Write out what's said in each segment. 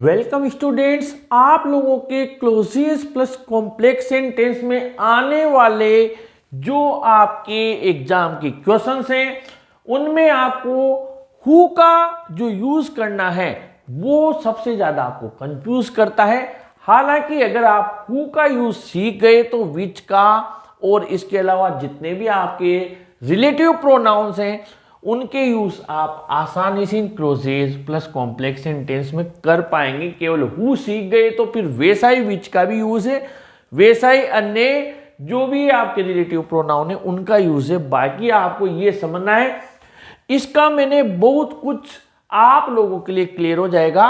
Welcome students, आप लोगों के क्लोजियस प्लस कॉम्प्लेक्स सेंटेंस में आने वाले जो आपके एग्जाम के क्वेश्चंस हैं उनमें आपको हु का जो यूज करना है वो सबसे ज्यादा आपको कंफ्यूज करता है। हालांकि अगर आप हु का यूज सीख गए तो विच का और इसके अलावा जितने भी आपके रिलेटिव प्रोनाउंस हैं उनके यूज आप आसानी से इन क्लोजेज प्लस कॉम्प्लेक्स सेंटेंस में कर पाएंगे। केवल हु सीख गए तो फिर वैसा ही विच का भी यूज है, वैसा ही अन्य जो भी आपके रिलेटिव प्रोनाउन है उनका यूज है। बाकी आपको ये समझना है, इसका मैंने बहुत कुछ आप लोगों के लिए क्लियर हो जाएगा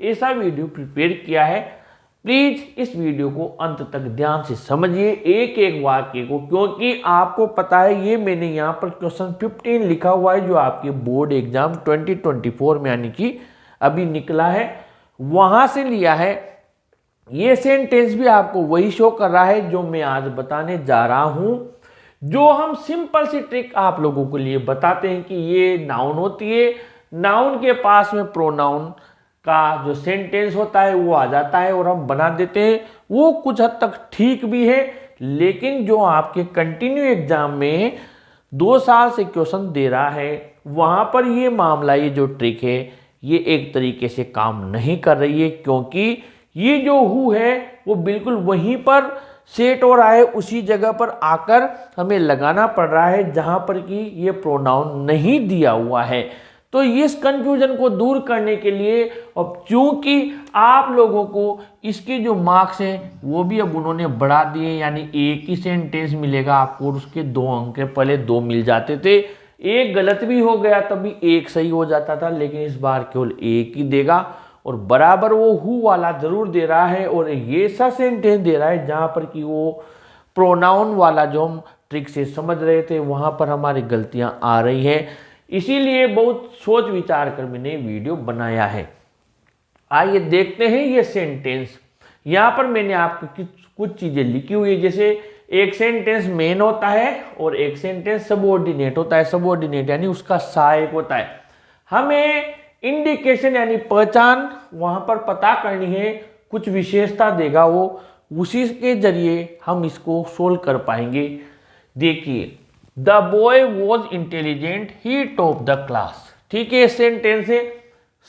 ऐसा वीडियो प्रिपेयर किया है। प्लीज इस वीडियो को अंत तक ध्यान से समझिए एक एक वाक्य को, क्योंकि आपको पता है ये मैंने यहाँ पर क्वेश्चन 15 लिखा हुआ है जो आपके बोर्ड एग्जाम 2024 में यानी कि अभी निकला है वहां से लिया है। ये सेंटेंस भी आपको वही शो कर रहा है जो मैं आज बताने जा रहा हूं। जो हम सिंपल सी ट्रिक आप लोगों के लिए बताते हैं कि ये नाउन होती है, नाउन के पास में प्रोनाउन का जो सेंटेंस होता है वो आ जाता है और हम बना देते हैं। वो कुछ हद तक ठीक भी है, लेकिन जो आपके कंटिन्यू एग्जाम में 2 साल से क्वेश्चन दे रहा है वहां पर ये मामला, ये जो ट्रिक है ये एक तरीके से काम नहीं कर रही है, क्योंकि ये जो हु है वो बिल्कुल वहीं पर सेट हो रहा है, उसी जगह पर आकर हमें लगाना पड़ रहा है जहां पर कि ये प्रोनाउन नहीं दिया हुआ है। तो इस कंफ्यूजन को दूर करने के लिए अब चूंकि आप लोगों को इसके जो मार्क्स हैं वो भी अब उन्होंने बढ़ा दिए, यानी एक ही सेंटेंस मिलेगा आपको और उसके 2 अंक के पहले 2 मिल जाते थे, एक गलत भी हो गया तभी एक सही हो जाता था, लेकिन इस बार केवल एक ही देगा और बराबर वो हु वाला जरूर दे रहा है और ये ऐसा सेंटेंस दे रहा है जहां पर कि वो प्रोनाउन वाला जो हम ट्रिक से समझ रहे थे वहां पर हमारी गलतियां आ रही हैं। इसीलिए बहुत सोच विचार कर मैंने वीडियो बनाया है। आइए देखते हैं ये सेंटेंस। यहां पर मैंने आपको कुछ चीजें लिखी हुई है, जैसे एक सेंटेंस मेन होता है और एक सेंटेंस सबऑर्डिनेट होता है। सबऑर्डिनेट यानी उसका सहायक होता है। हमें इंडिकेशन यानी पहचान वहां पर पता करनी है, कुछ विशेषता देगा वो, उसी के जरिए हम इसको सोल्व कर पाएंगे। देखिए, the boy was intelligent, he top the class. ठीक है, सेंटेंस है,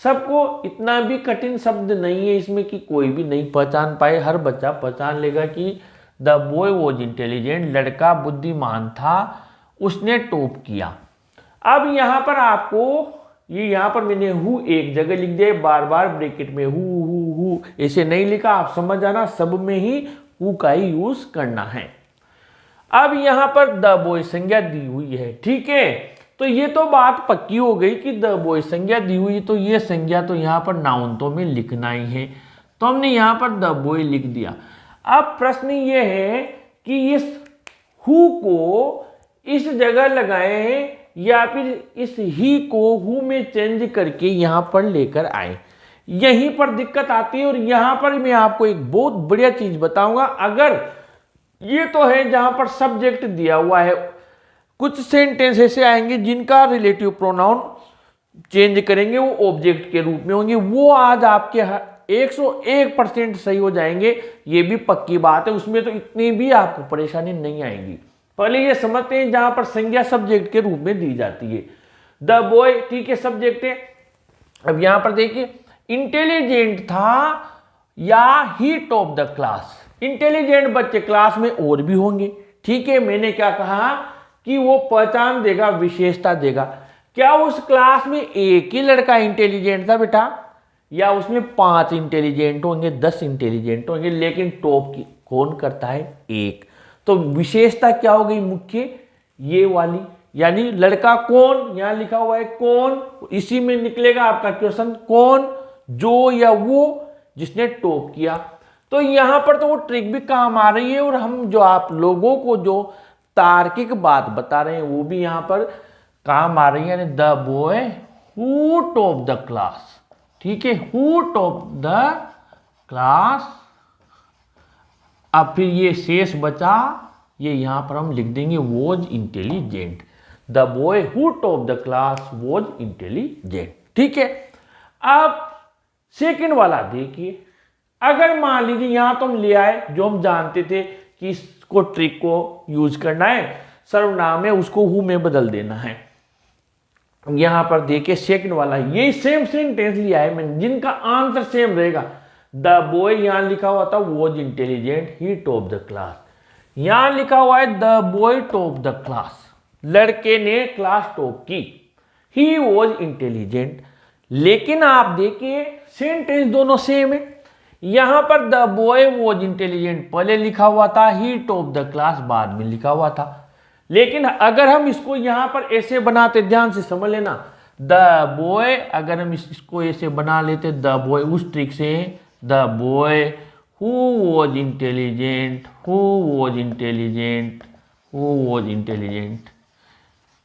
सबको इतना भी कठिन शब्द नहीं है इसमें कि कोई भी नहीं पहचान पाए, हर बच्चा पहचान लेगा कि द बॉय वॉज इंटेलिजेंट, लड़का बुद्धिमान था, उसने टॉप किया। अब यहां पर आपको ये यहां पर मैंने हु एक जगह लिख दिया, बार बार ब्रैकेट में हु ऐसे नहीं लिखा, आप समझ जाना सब में ही हु का ही यूज करना है। अब यहां पर द बॉय संज्ञा दी हुई है, ठीक है, तो ये तो बात पक्की हो गई कि द बॉय संज्ञा दी हुई, तो ये संज्ञा तो यहां पर नाउन तो में लिखना ही है, तो हमने यहां पर द बॉय लिख दिया। अब प्रश्न ये है कि इस हु को इस जगह लगाएं या फिर इस ही को हु में चेंज करके यहां पर लेकर आए, यहीं पर दिक्कत आती है। और यहां पर मैं आपको एक बहुत बढ़िया चीज बताऊंगा। अगर ये तो है जहां पर सब्जेक्ट दिया हुआ है, कुछ सेंटेंस ऐसे आएंगे जिनका रिलेटिव प्रोनाउन चेंज करेंगे वो ऑब्जेक्ट के रूप में होंगे, वो आज आपके 101% सही हो जाएंगे, ये भी पक्की बात है, उसमें तो इतनी भी आपको परेशानी नहीं आएगी। पहले ये समझते हैं जहां पर संज्ञा सब्जेक्ट के रूप में दी जाती है। द बॉय, ठीक है, सब्जेक्ट है। अब यहां पर देखिए, इंटेलिजेंट था या ही टॉप द क्लास, इंटेलिजेंट बच्चे क्लास में और भी होंगे, ठीक है। मैंने क्या कहा कि वो पहचान देगा, विशेषता देगा। क्या उस क्लास में एक ही लड़का इंटेलिजेंट था बेटा, या उसमें 5 इंटेलिजेंट होंगे, 10 इंटेलिजेंट होंगे, लेकिन टॉप की कौन करता है, एक। तो विशेषता क्या हो गई, मुख्य ये वाली, यानी लड़का कौन, यहां लिखा हुआ है कौन, इसी में निकलेगा आपका क्वेश्चन, कौन, जो या वो जिसने टॉप किया। तो यहां पर तो वो ट्रिक भी काम आ रही है और हम जो आप लोगों को जो तार्किक बात बता रहे हैं वो भी यहां पर काम आ रही है, यानी the boy who top the class, ठीक है, हु टॉप द क्लास। अब फिर ये शेष बचा, ये यहां पर हम लिख देंगे was intelligent, the boy who top the class was intelligent, ठीक है। अब सेकंड वाला देखिए, अगर मान लीजिए यहां तो हम ले आए जो हम जानते थे कि इसको ट्रिक को यूज करना है, सर्वनाम है उसको हु में बदल देना है। यहां पर देखिए सेकंड वाला ये सेम सेंटेंस लिया है मैंने, जिनका आंसर सेम रहेगा। द बॉय यहां लिखा हुआ था was intelligent, he top the class. यहां लिखा हुआ है the boy top the class, लड़के ने क्लास टॉप की। ही वॉज इंटेलिजेंट, लेकिन आप देखिए सेंटेंस दोनों सेम है। यहां पर द बॉय वॉज इंटेलिजेंट पहले लिखा हुआ था, ही टॉप द क्लास बाद में लिखा हुआ था। लेकिन अगर हम इसको यहां पर ऐसे बनाते, ध्यान से समझ लेना, द बॉय, अगर हम इसको ऐसे बना लेते द बॉय उस ट्रिक से, the boy who was intelligent, who was intelligent, who was intelligent,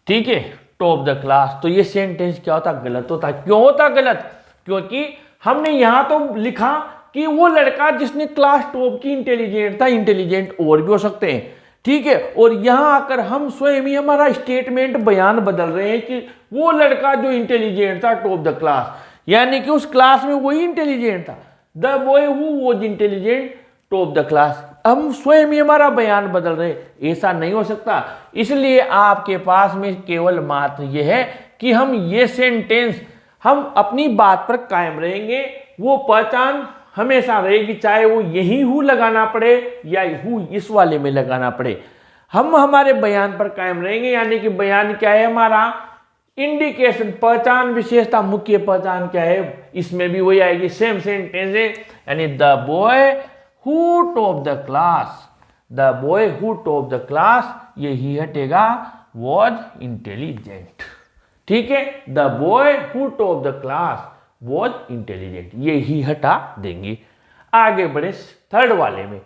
ठीक है, टॉप द क्लास। तो ये सेंटेंस क्या होता, गलत होता। क्यों होता गलत? क्योंकि हमने यहां तो लिखा कि वो लड़का जिसने क्लास टॉप की इंटेलिजेंट था, इंटेलिजेंट और भी हो सकते हैं, ठीक है। और यहां आकर हम स्वयं ही हमारा स्टेटमेंट बयान बदल रहे हैं कि वो लड़का जो इंटेलिजेंट था टॉप द क्लास, यानी कि उस क्लास में वही इंटेलिजेंट था। The boy who was intelligent top the class, हम स्वयं ही हमारा बयान बदल रहे, ऐसा नहीं हो सकता। इसलिए आपके पास में केवल मात्र यह है कि हम ये सेंटेंस, हम अपनी बात पर कायम रहेंगे, वो पहचान हमेशा रहेगी, चाहे वो यही हु लगाना पड़े या हु इस वाले में लगाना पड़े। हम हमारे बयान पर कायम रहेंगे, यानी कि बयान क्या है हमारा, इंडिकेशन, पहचान, विशेषता, मुख्य पहचान क्या है, इसमें भी वही आएगी, सेम सेंटेंस है। यानी the boy who top the class, the boy who top the class, यही हटेगा वॉज इंटेलिजेंट, ठीक है। The boy who top the class was intelligent, ये ही हटा देंगे। आगे बढ़े थर्ड वाले में,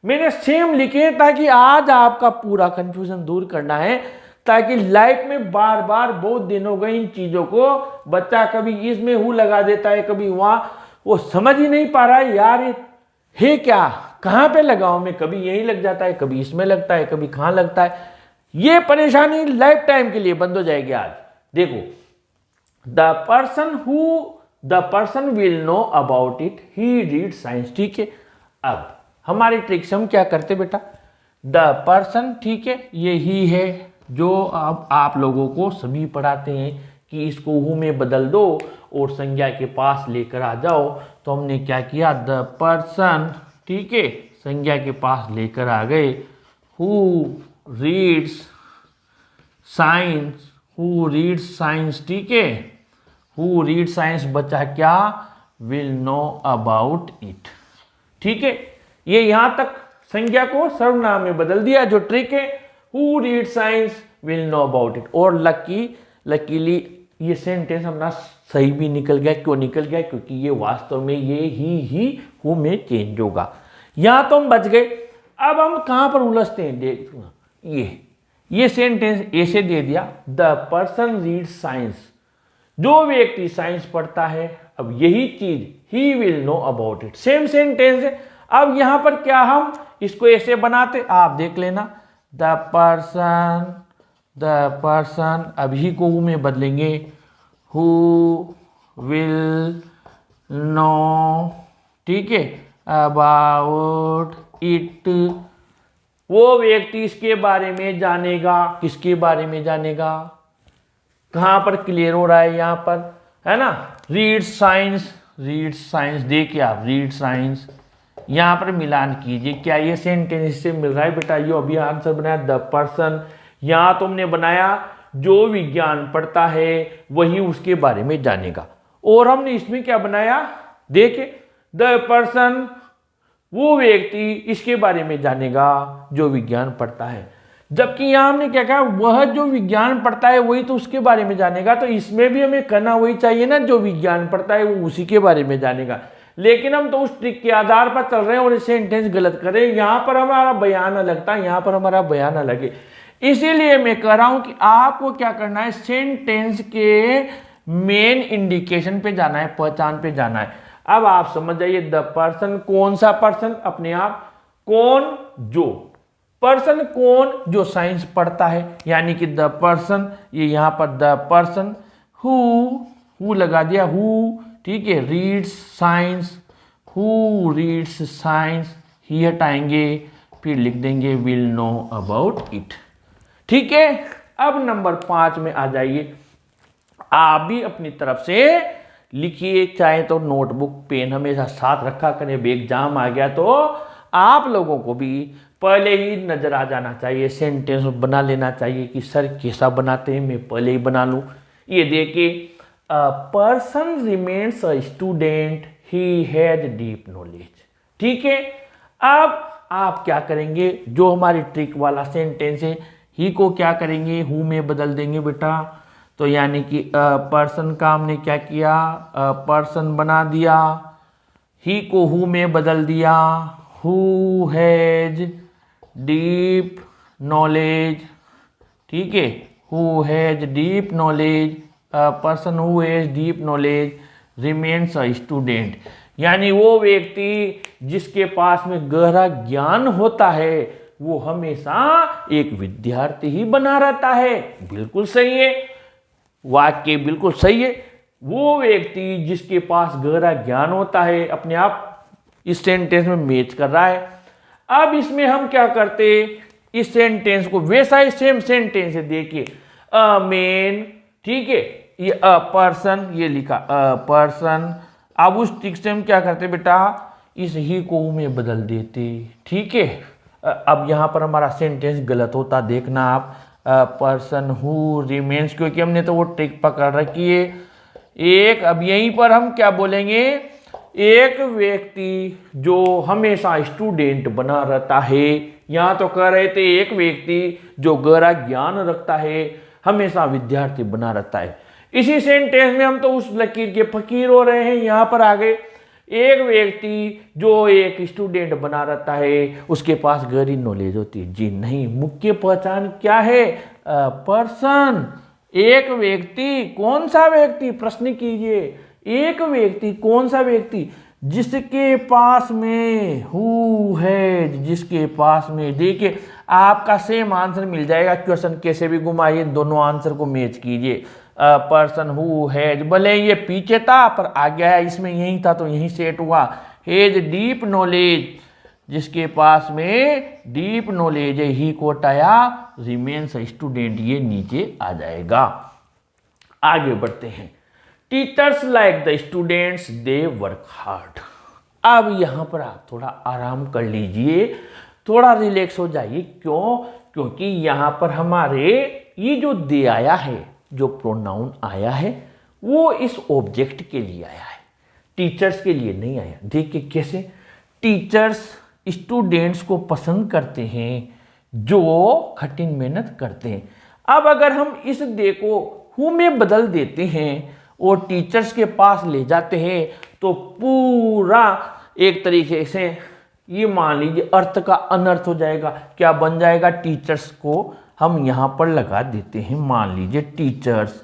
मैंने सेम लिखे ताकि आज आपका पूरा कंफ्यूजन दूर करना है, ताकि लाइफ में बार बार, बहुत दिन हो गए इन चीजों को, बच्चा कभी इसमें हु लगा देता है, कभी वहां, वो समझ ही नहीं पा रहा है यार ये है क्या, कहां पे लगाऊं मैं, कभी यहीं लग जाता है, कभी इसमें लगता है, कभी कहां लगता है। ये परेशानी लाइफ टाइम के लिए बंद हो जाएगी आज। देखो, the person will know about it, he read science, ठीक है। अब हमारी ट्रिक से हम क्या करते बेटा, द पर्सन, ठीक है, ये ही है जो अब आप लोगों को सभी पढ़ाते हैं कि इसको हु में बदल दो और संज्ञा के पास लेकर आ जाओ। तो हमने क्या किया, द पर्सन, ठीक है, संज्ञा के पास लेकर आ गए, who reads science, who reads science, ठीक है, हु रीड साइंस बचा क्या, विल नो अबाउट इट, ठीक है। ये यहां तक संज्ञा को सर्वनाम में बदल दिया, जो ट्रिक है, who read science will know about it. और लकीली ये सेंटेंस हमारा सही भी निकल गया। क्यों निकल गया? क्योंकि ये वास्तव में ये ही हु में चेंज होगा। यहां तो हम बच गए। अब हम कहां पर उलझते हैं, देख, ये सेंटेंस ऐसे दे दिया, द पर्सन रीड साइंस, जो व्यक्ति साइंस पढ़ता है। अब यही चीज, he will know about it, same sentence है। अब यहां पर क्या हम इसको ऐसे बनाते, आप देख लेना, द पर्सन, अभी को हु में बदलेंगे, हु विल नो, ठीक है, अबाउट इट, वो व्यक्ति इसके बारे में जानेगा। किसके बारे में जानेगा, कहां पर क्लियर हो रहा है, यहां पर है ना, रीड साइंस, देखिए आप, रीड साइंस, यहां पर मिलान कीजिए, क्या ये सेंटेंस से मिल रहा है बेटा। ये अभी आंसर बनाया द पर्सन, यहां तुमने बनाया जो विज्ञान पढ़ता है वही उसके बारे में जानेगा। और हमने इसमें क्या बनाया, देखिए, द पर्सन, वो व्यक्ति इसके बारे में जानेगा जो विज्ञान पढ़ता है। जबकि यहां हमने क्या कहा, वह जो विज्ञान पढ़ता है वही तो उसके बारे में जानेगा। तो इसमें भी हमें करना वही चाहिए ना, जो विज्ञान पढ़ता है वो उसी के बारे में जानेगा। लेकिन हम तो उस ट्रिक के आधार पर चल रहे हैं और सेंटेंस गलत कर रहे हैं। यहां पर हमारा बयान अलग था, यहां पर हमारा बयान अलग है। इसीलिए मैं कह रहा हूं कि आपको क्या करना है, सेंटेंस के मेन इंडिकेशन पे जाना है, पहचान पे जाना है। अब आप समझ जाइए, द पर्सन, कौन सा पर्सन, अपने आप, कौन, जो, पर्सन कौन, जो साइंस पढ़ता है, यानी कि द पर्सन, ये यहां पर द पर्सन, हु लगा दिया, हु, ठीक है, reads science, who reads science, ही हटाएंगे, फिर लिख देंगे विल नो अबाउट इट। ठीक है, अब नंबर 5 में आ जाइए। आप भी अपनी तरफ से लिखिए, चाहे तो नोटबुक पेन हमेशा साथ रखा करें। अब एग्जाम आ गया तो आप लोगों को भी पहले ही नजर आ जाना चाहिए, सेंटेंस बना लेना चाहिए कि सर कैसा बनाते हैं, मैं पहले ही बना लूं। ये देखिए, a person remains a student, he has deep knowledge. ठीक है, अब आप क्या करेंगे, जो हमारी ट्रिक वाला सेंटेंस है, ही को क्या करेंगे, हु में बदल देंगे बेटा। तो यानी कि पर्सन का हमने क्या किया, पर्सन बना दिया, ही को हु में बदल दिया, हु हैज डीप नॉलेज। ठीक है, who has deep knowledge, person who has deep knowledge remains a student, यानी वो व्यक्ति जिसके पास में गहरा ज्ञान होता है वो हमेशा एक विद्यार्थी ही बना रहता है। बिल्कुल सही है, वाक्य बिल्कुल सही है। वो व्यक्ति जिसके पास गहरा ज्ञान होता है, अपने आप इस सेंटेंस में मैच कर रहा है। अब इसमें हम क्या करते, इस सेंटेंस को वैसा ही सेम सेंटेंस है, देखिए अ मैन, ठीक है, ये अ पर्सन, ये लिखा अ पर्सन। अब उस ट्रिक से हम क्या करते बेटा, इस ही को में बदल देते। ठीक है, अब यहां पर हमारा सेंटेंस गलत होता, देखना आप, पर्सन हु रिमेन्स, क्योंकि हमने तो वो ट्रिक पकड़ रखी है एक। अब यहीं पर हम क्या बोलेंगे, एक व्यक्ति जो हमेशा स्टूडेंट बना रहता है। यहां तो कह रहे थे एक व्यक्ति जो गहरा ज्ञान रखता है हमेशा विद्यार्थी बना रहता है। इसी सेंटेंस में हम तो उस लकीर के फकीर हो रहे हैं। यहां पर आ गए, एक व्यक्ति जो एक स्टूडेंट बना रहता है उसके पास गहरी नॉलेज होती है। जी नहीं, मुख्य पहचान क्या है, पर्सन, एक व्यक्ति। कौन सा व्यक्ति, प्रश्न कीजिए, एक व्यक्ति, कौन सा व्यक्ति, जिसके पास में, हु है, जिसके पास में। देखिए आपका सेम आंसर मिल जाएगा, क्वेश्चन कैसे भी घुमाइए, दोनों आंसर को मैच कीजिए। पर्सन हु हैज, भले ये पीछे था पर आ गया है, इसमें यही था तो यही सेट हुआ। हैज डीप नॉलेज, जिसके पास में डीप नॉलेज है, ही को हटाया, रिमेन्स स्टूडेंट, ये नीचे आ जाएगा। आगे बढ़ते हैं। Teachers like the students, they work hard. अब यहां पर आप थोड़ा आराम कर लीजिए, थोड़ा रिलैक्स हो जाइए। क्यों, क्योंकि यहां पर हमारे ये जो दे आया है, जो प्रोनाउन आया है, वो इस ऑब्जेक्ट के लिए आया है, टीचर्स के लिए नहीं आया। देखिए कैसे, टीचर्स स्टूडेंट्स को पसंद करते हैं जो कठिन मेहनत करते हैं। अब अगर हम इस दे को हु में बदल देते हैं और टीचर्स के पास ले जाते हैं तो पूरा एक तरीके से ये मान लीजिए अर्थ का अनर्थ हो जाएगा। क्या बन जाएगा, टीचर्स को हम यहां पर लगा देते हैं, मान लीजिए टीचर्स,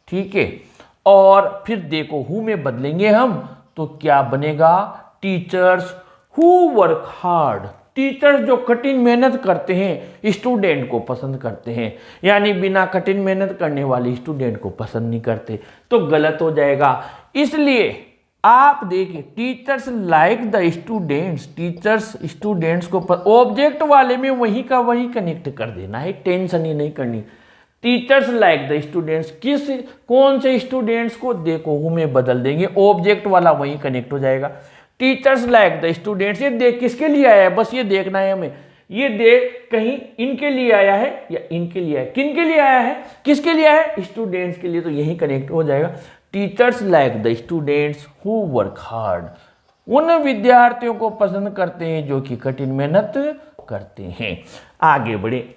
ठीक है, और फिर देखो हु में बदलेंगे हम तो क्या बनेगा, teachers who work hard. Teachers जो कठिन मेहनत करते हैं स्टूडेंट को पसंद करते हैं, यानी बिना कठिन मेहनत करने वाले स्टूडेंट को पसंद नहीं करते, तो गलत हो जाएगा। इसलिए आप देखिए, teachers like the students, teachers students को ऑब्जेक्ट वाले में वही का वही कनेक्ट कर देना है, टेंशन ही नहीं करनी। टीचर्स लाइक द स्टूडेंट्स, किस कौन से स्टूडेंट्स को, देखो हु में बदल देंगे, ऑब्जेक्ट वाला वही कनेक्ट हो जाएगा। टीचर्स लाइक द स्टूडेंट्स, ये देख किसके लिए आया है, बस ये देखना है हमें, ये देख कहीं इनके लिए आया है या इनके लिए आया है, किन के लिए आया है, किसके लिए आया है, स्टूडेंट्स के लिए, तो यही कनेक्ट हो जाएगा। Teachers like the students who work hard, उन विद्यार्थियों को पसंद करते हैं जो कि कठिन मेहनत करते हैं। आगे बढ़े,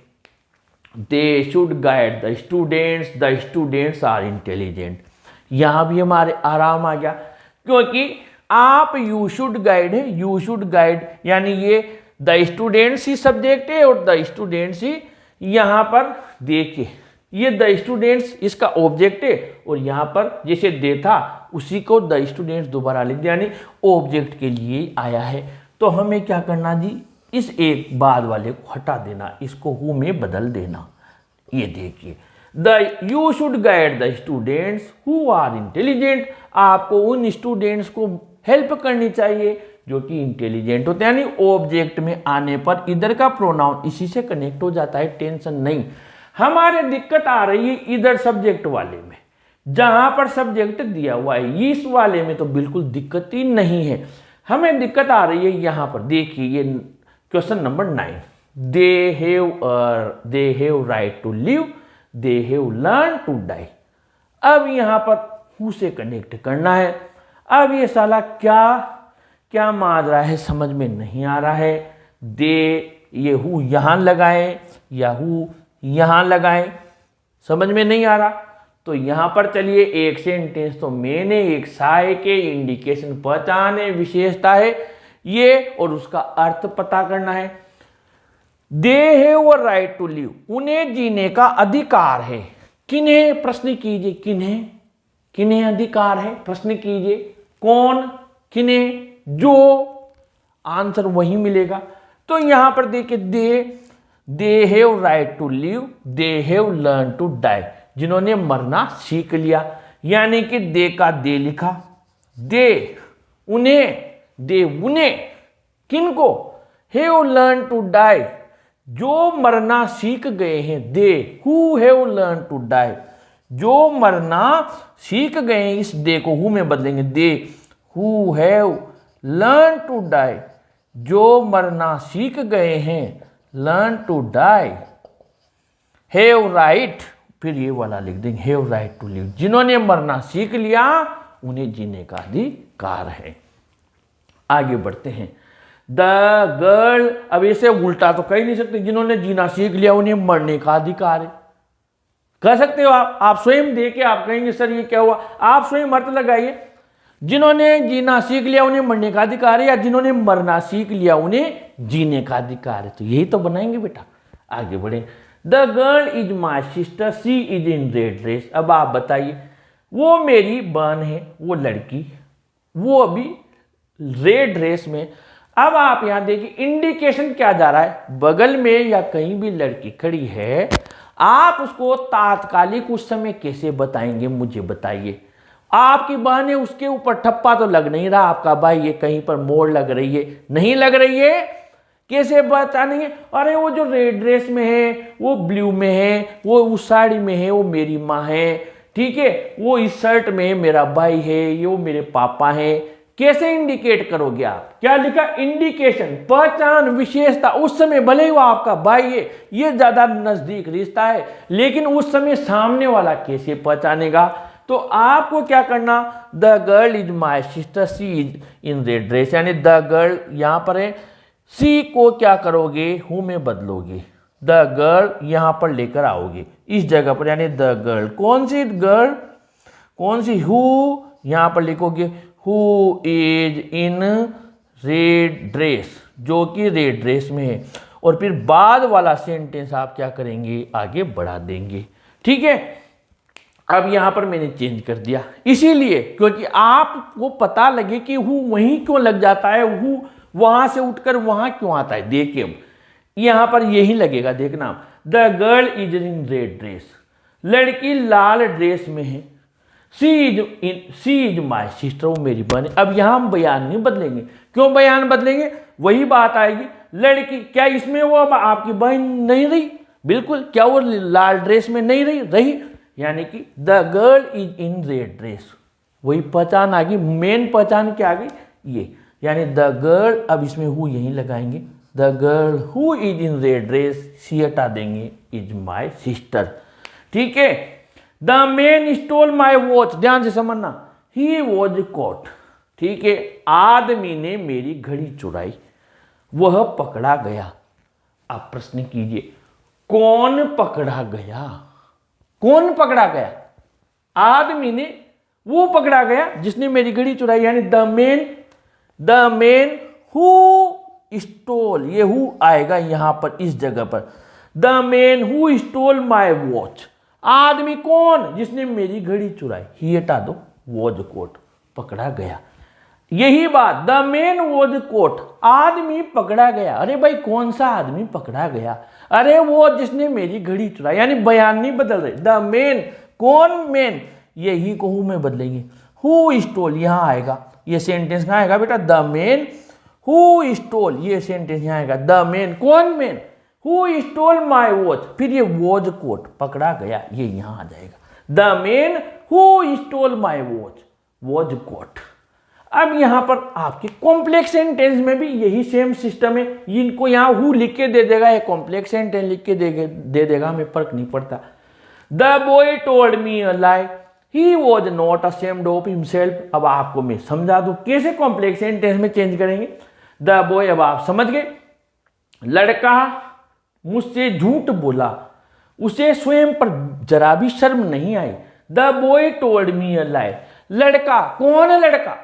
they should guide the students are intelligent. यहां भी हमारे आराम आ गया, क्योंकि आप यू शुड गाइड है, यू शुड गाइड यानी ये द स्टूडेंट्स ही सब्जेक्ट है और द स्टूडेंट्स ही, यहां पर देखिए ये द स्टूडेंट्स इसका ऑब्जेक्ट है और यहां पर जैसे दे था उसी को द स्टूडेंट्स दोबारा लिख दिया, यानी ऑब्जेक्ट के लिए आया है। तो हमें क्या करना जी, इस एक बाद वाले को हटा देना, इसको हु में बदल देना। ये देखिए you should guide the students who are intelligent. आपको उन स्टूडेंट्स को हेल्प करनी चाहिए जो कि इंटेलिजेंट होते हैं। यानी ऑब्जेक्ट में आने पर इधर का प्रोनाउन इसी से कनेक्ट हो जाता है, टेंशन नहीं। हमारे दिक्कत आ रही है इधर सब्जेक्ट वाले में, जहां पर सब्जेक्ट दिया हुआ है। इस वाले में तो बिल्कुल दिक्कत ही नहीं है। हमें दिक्कत आ रही है यहां पर। देखिए ये question number 9, they have right to live, they have learn to die. अब यहां पर हु से कनेक्ट करना है। अब ये साला क्या मार रहा है समझ में नहीं आ रहा है। ये हु यहां लगाए या हु यहां लगाए, समझ में नहीं आ रहा। तो यहां पर चलिए एक सेंटेंस तो मेन है, एक सहायक है, इंडिकेशन पहचान है, विशेषता है ये, और उसका अर्थ पता करना है। They have a right to live, उन्हें जीने का अधिकार है। किन्हें, प्रश्न कीजिए, किन्हें अधिकार है, प्रश्न कीजिए, कौन, किन्हें, जो, आंसर वही मिलेगा। तो यहां पर देखिए they have right to live, they have learn to die, जिन्होंने मरना सीख लिया। यानी कि दे का दे लिखा, दे उन्हें, किनको, हैव लर्न टू डाई, जो मरना सीख गए हैं। They who have learn to die, जो मरना सीख गए हैं। इस दे को हु में बदलेंगे, they who have learn to die, जो मरना सीख गए हैं, learn to die. Have right, फिर ये वाला लिख देंगे, हैव राइट टू लिव, जिन्होंने मरना सीख लिया उन्हें जीने का अधिकार है। आगे बढ़ते हैं। द गर्ल, अब इसे उल्टा तो कह नहीं सकते, जिन्होंने जीना सीख लिया उन्हें मरने का अधिकार है। कह सकते हो आप स्वयं देके आप कहेंगे सर ये क्या हुआ, आप स्वयं अर्थ लगाइए। जिन्होंने जीना सीख लिया उन्हें मरने का अधिकार है, या जिन्होंने मरना सीख लिया उन्हें जीने का अधिकार है। तो यही तो बनाएंगे बेटा। आगे बढ़े। The girl is my sister, she is in red dress. अब आप बताइए, वो मेरी बहन है, वो लड़की, वो अभी रेड ड्रेस में। अब आप यहां देखिए इंडिकेशन क्या जा रहा है, बगल में या कहीं भी लड़की खड़ी है, आप उसको तात्कालिक उस समय कैसे बताएंगे, मुझे बताइए। आपकी बहन है, उसके ऊपर ठप्पा तो लग नहीं रहा, आपका भाई ये कहीं पर मोड़ लग रही है, नहीं लग रही है, कैसे बताएंगे। अरे वो जो रेड ड्रेस में है, वो ब्लू में है, वो उस साड़ी में है, वो मेरी माँ है, ठीक है, वो इस शर्ट में मेरा भाई है, ये वो मेरे पापा है। कैसे इंडिकेट करोगे आप, क्या लिखा, इंडिकेशन, पहचान, विशेषता। उस समय भले ही वो आपका भाई है, ये ज्यादा नजदीक रिश्ता है, लेकिन उस समय सामने वाला कैसे पहचानेगा। तो आपको क्या करना, the girl is my sister, she is in red dress, यानी द गर्ल यहां पर है, सी को क्या करोगे, हु में बदलोगे, द गर्ल यहां पर लेकर आओगे इस जगह पर, यानी द गर्ल, कौन सी गर्ल, कौन सी, हु यहां पर लिखोगे, who is in red dress, जो कि रेड ड्रेस में है, और फिर बाद वाला सेंटेंस आप क्या करेंगे, आगे बढ़ा देंगे। ठीक है, अब यहां पर मैंने चेंज कर दिया इसीलिए क्योंकि आपको पता लगे कि हु वहीं क्यों लग जाता है, हु वहां से उठकर वहां क्यों आता है। देखिए अब यहां पर यही लगेगा, देखना, the girl is in red dress, लड़की लाल ड्रेस में है, सी इज माई सिस्टर, वो मेरी बहन है। अब यहां हम बयान नहीं बदलेंगे, क्यों बयान बदलेंगे, वही बात आएगी, लड़की, क्या इसमें वो आपकी बहन नहीं रही, बिल्कुल, क्या वो लाल ड्रेस में नहीं रही, यानी कि the girl is in red dress, वही पहचान आ गई, मेन पहचान क्या आ गई, ये, यानी द गर्ल, अब इसमें हु यहीं लगाएंगे, the girl who is in red dress, she हटा देंगे, इज माई सिस्टर। ठीक है, the man stole my watch, ध्यान से समझना, ही वॉज कॉट। ठीक है, आदमी ने मेरी घड़ी चुराई, वह पकड़ा गया। आप प्रश्न कीजिए, कौन पकड़ा गया, कौन पकड़ा गया, आदमी ने, वो पकड़ा गया जिसने मेरी घड़ी चुराई, यानी द मैन हु स्टोल, ये हु आएगा यहां पर इस जगह पर, the man who stole my watch, आदमी कौन, जिसने मेरी घड़ी चुराई, ही हटा दो, वॉज कोट, पकड़ा गया। यही बात, द मैन वॉज कोट, आदमी पकड़ा गया। अरे भाई कौन सा आदमी पकड़ा गया? अरे वो जिसने मेरी घड़ी चुराई, यानी बयान नहीं बदल रहे। द मैन, कौन मैन, यही को हु में बदलेंगे। हु स्टोल यहां आएगा, ये सेंटेंस कहां आएगा बेटा? द मैन हु स्टोल, ये सेंटेंस यहां आएगा। द मैन, कौन man? Who stole my watch, फिर ये वॉच कोट, पकड़ा गया, ये यहां आ जाएगा। The man who stole my watch, watch coat. अब यहां पर आपके कॉम्प्लेक्स सेंटेंस में भी यही सेम सिस्टम है। इनको यहां हु लिख के दे देगा, ये कॉम्प्लेक्स सेंटेंस लिख के दे देगा, हमें फर्क नहीं पड़ता। The boy told me a lie, he was not ashamed of himself. अब आपको मैं समझा दूं कैसे कॉम्प्लेक्स सेंटेंस में चेंज करेंगे। द बॉय, अब आप समझ गए, लड़का मुझसे झूठ बोला, उसे स्वयं पर जरा भी शर्म नहीं आई। The boy told me a लाई, लड़का, कौन है लड़का?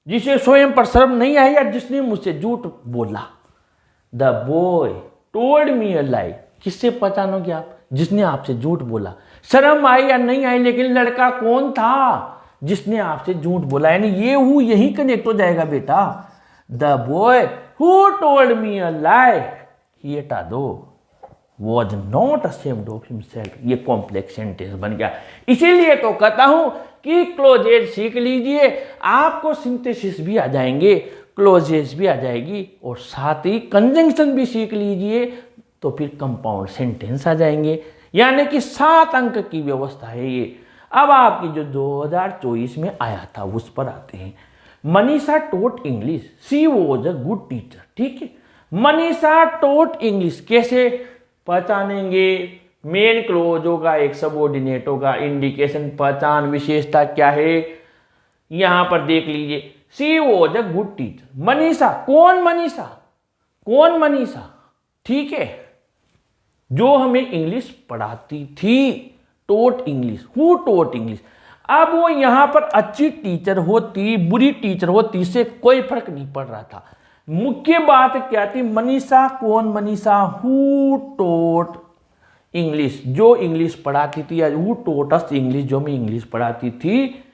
जिसे स्वयं पर शर्म नहीं आई या जिसने मुझसे झूठ बोला। The boy told me a लाई, किससे पहचानोगे आप? जिसने आपसे झूठ बोला। शर्म आई या नहीं आई, लेकिन लड़का कौन था जिसने आपसे झूठ बोला? यानी ये हु यही कनेक्ट हो जाएगा बेटा। The boy who told me a lie, ये हटा दो, was not ashamed of himself, ये कॉम्प्लेक्स सेंटेंस बन गया। इसीलिए तो कहता हूं कि क्लोजेज सीख लीजिए, आपको सिंथेसिस भी आ जाएंगे, क्लोजेज भी आ जाएगी, और साथ ही कंजंक्शन भी सीख लीजिए, तो फिर कंपाउंड सेंटेंस आ जाएंगे। यानी कि 7 अंक की व्यवस्था है ये। अब आपकी जो 2024 में आया था उस पर आते हैं। Manisha taught English, she was a good teacher. ठीक है, मनीषा टोट इंग्लिश कैसे पहचानेंगे? मेन क्लोज होगा, एक सबऑर्डिनेट होगा, इंडिकेशन, पहचान, विशेषता क्या है यहां पर देख लीजिए। She was a good teacher. Manisha, कौन मनीषा? कौन मनीषा? ठीक है, जो हमें इंग्लिश पढ़ाती थी, टोट इंग्लिश, हु टोट इंग्लिश। अब वो यहां पर अच्छी टीचर होती, बुरी टीचर होती, इससे कोई फर्क नहीं पड़ रहा था। मुख्य बात क्या थी? मनीषा, कौन मनीषा? हु टोट इंग्लिश, जो इंग्लिश पढ़ाती थी, या हु टोट अस इंग्लिश, जो मैं इंग्लिश पढ़ाती थी,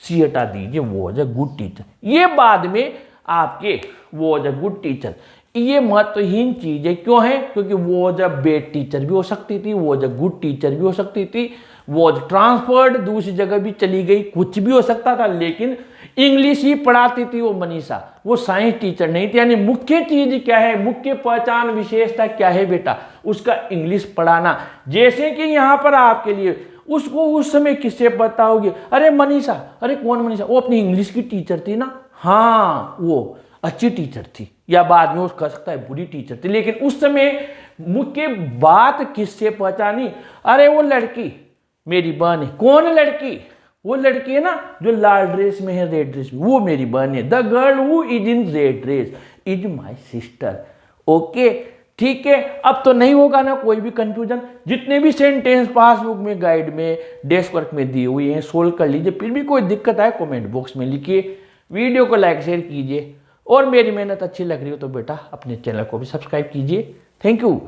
सी हटा दीजिए, वॉज अ गुड टीचर। ये बाद में आपके वॉज अ गुड टीचर, ये महत्वहीन चीजें क्यों है? क्योंकि वॉज अ बेड टीचर भी हो सकती थी, वॉज अ गुड टीचर भी हो सकती थी, वॉज ट्रांसफर्ड, दूसरी जगह भी चली गई, कुछ भी हो सकता था, लेकिन इंग्लिश ही पढ़ाती थी वो मनीषा, वो साइंस टीचर नहीं थी। यानी मुख्य चीज क्या है, मुख्य पहचान विशेषता क्या है बेटा? उसका इंग्लिश पढ़ाना। जैसे कि यहां पर आपके लिए उसको उस समय किससे पता होगी? अरे मनीषा, अरे कौन मनीषा? वो अपनी इंग्लिश की टीचर थी ना। हाँ, वो अच्छी टीचर थी, या बाद में वो कह सकता है बुरी टीचर थी, लेकिन उस समय मुख्य बात किससे पहचानी? अरे वो लड़की मेरी बहन है। कौन लड़की? वो लड़की है ना जो लाल ड्रेस में है, रेड ड्रेस में, वो मेरी बहन है। The girl who is in red dress is my sister. Okay, ठीक है। अब तो नहीं होगा ना कोई भी कंफ्यूजन। जितने भी सेंटेंस पासबुक में, गाइड में, डेस्क वर्क में दिए हुए हैं, सोल्व कर लीजिए। फिर भी कोई दिक्कत आए कमेंट बॉक्स में लिखिए, वीडियो को लाइक शेयर कीजिए, और मेरी मेहनत अच्छी लग रही हो तो बेटा अपने चैनल को भी सब्सक्राइब कीजिए। Thank you.